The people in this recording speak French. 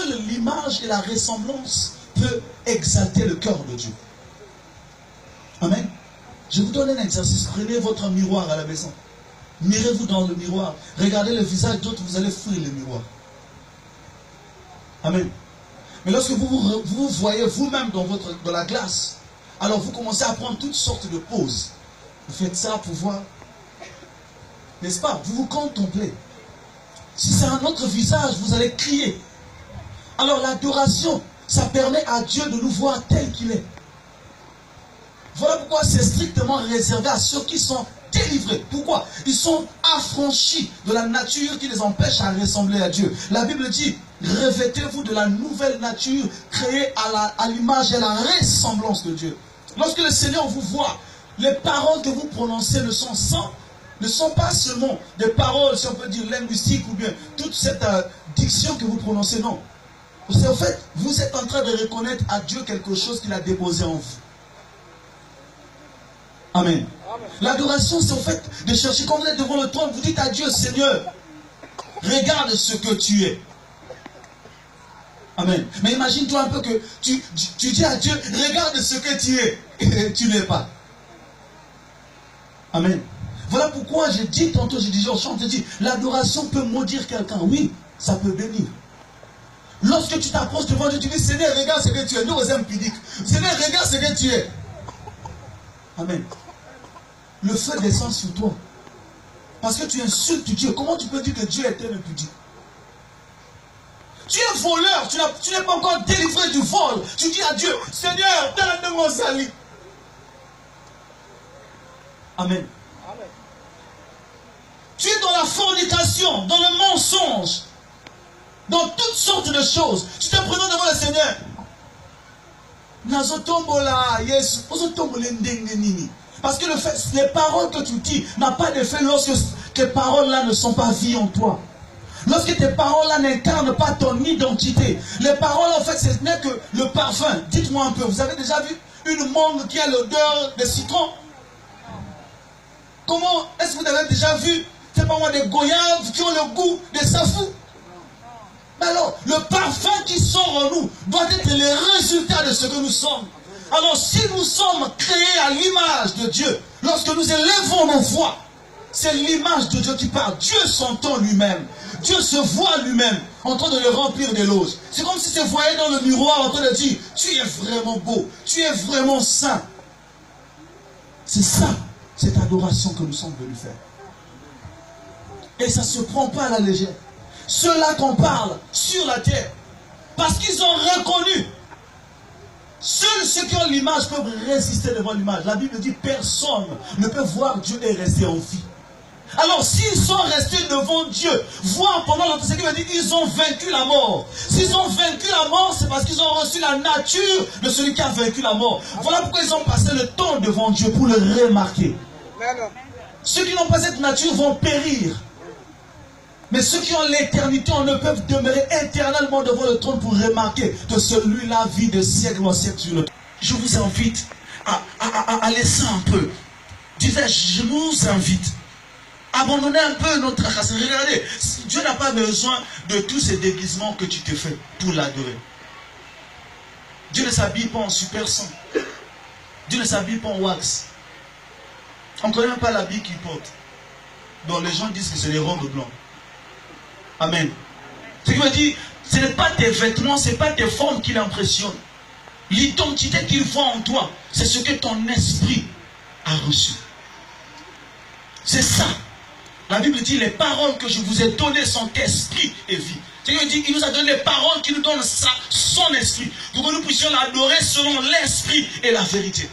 seule l'image et la ressemblance peut exalter le cœur de Dieu. Amen. Je vous donne un exercice. Prenez votre miroir à la maison. Mirez-vous dans le miroir. Regardez le visage d'autres, vous allez fuir le miroir. Amen. Mais lorsque vous vous voyez vous-même dans la glace, alors vous commencez à prendre toutes sortes de poses. Vous faites ça pour voir. N'est-ce pas? Vous vous contemplez. Si c'est un autre visage, vous allez crier. Alors l'adoration, ça permet à Dieu de nous voir tel qu'il est. Voilà pourquoi c'est strictement réservé à ceux qui sont délivrés. Pourquoi? Ils sont affranchis de la nature qui les empêche à ressembler à Dieu. La Bible dit, revêtez-vous de la nouvelle nature créée à l'image et à la ressemblance de Dieu. Lorsque le Seigneur vous voit, les paroles que vous prononcez ne sont pas seulement des paroles, si on peut dire, linguistiques ou bien toute cette diction que vous prononcez, non. C'est en fait, vous êtes en train de reconnaître à Dieu quelque chose qu'il a déposé en vous. Amen. L'adoration, c'est en fait de chercher, quand vous êtes devant le trône, vous dites à Dieu, Seigneur, regarde ce que tu es. Amen. Mais imagine-toi un peu que tu dis à Dieu, regarde ce que tu es, et tu n'es pas. Amen. Voilà pourquoi j'ai dit tantôt, j'ai dit, je chante, j'ai dit, l'adoration peut maudire quelqu'un. Oui, ça peut bénir. Lorsque tu t'approches devant Dieu, tu dis, Seigneur, regarde ce que tu es. Nous, aux impudiques. Seigneur, regarde ce que tu es. Amen. Le feu descend sur toi. Parce que tu insultes Dieu. Comment tu peux dire que Dieu est un impudique? Tu es voleur. Tu n'es pas encore délivré du vol. Tu dis à Dieu, Seigneur, donne mon salut. Amen. Tu es dans la fornication, dans le mensonge, dans toutes sortes de choses. Tu te présentes devant le Seigneur. Parce que les paroles que tu dis n'ont pas d'effet lorsque tes paroles-là ne sont pas vie en toi. Lorsque tes paroles-là n'incarnent pas ton identité. Les paroles, en fait, ce n'est que le parfum. Dites-moi un peu, vous avez déjà vu une mangue qui a l'odeur de citron? Comment est-ce que vous avez déjà vu, c'est pas moi, des goyaves qui ont le goût des safou? Alors, le parfum qui sort en nous doit être le résultat de ce que nous sommes. Alors, si nous sommes créés à l'image de Dieu, lorsque nous élevons nos voix, c'est l'image de Dieu qui parle. Dieu s'entend lui-même. Dieu se voit lui-même en train de le remplir d'éloges. C'est comme s'il se voyait dans le miroir en train de dire, tu es vraiment beau, tu es vraiment saint. C'est ça, cette adoration que nous sommes venus faire. Et ça ne se prend pas à la légère. Ceux-là qu'on parle sur la terre, parce qu'ils ont reconnu, seuls ceux qui ont l'image peuvent résister devant l'image. La Bible dit, personne ne peut voir Dieu et rester en vie. Alors s'ils sont restés devant Dieu, voir pendant longtemps, ce qui veut dire qu'ils ont vaincu la mort. S'ils ont vaincu la mort, c'est parce qu'ils ont reçu la nature de celui qui a vaincu la mort. Voilà pourquoi ils ont passé le temps devant Dieu pour le remarquer. Ceux qui n'ont pas cette nature vont périr. Mais ceux qui ont l'éternité, on ne peuvent demeurer éternellement devant le trône pour remarquer que celui-là vit de siècle en siècle sur le trône. Je vous invite à laisser un peu. Je vous invite. Abandonnez un peu notre race. Regardez, Dieu n'a pas besoin de tous ces déguisements que tu te fais pour l'adorer. Dieu ne s'habille pas en super sang. Dieu ne s'habille pas en wax. On ne connaît même pas l'habit qu'il porte. Donc les gens disent que c'est des robes blancs. Amen. Ce qui veut dire, ce n'est pas tes vêtements, ce n'est pas tes formes qui l'impressionnent. L'identité qu'il voit en toi, c'est ce que ton esprit a reçu. C'est ça. La Bible dit, les paroles que je vous ai données sont esprit et vie. Ce qui veut dire, il nous a donné les paroles qui nous donnent son esprit. Pour que nous puissions l'adorer selon l'esprit et la vérité.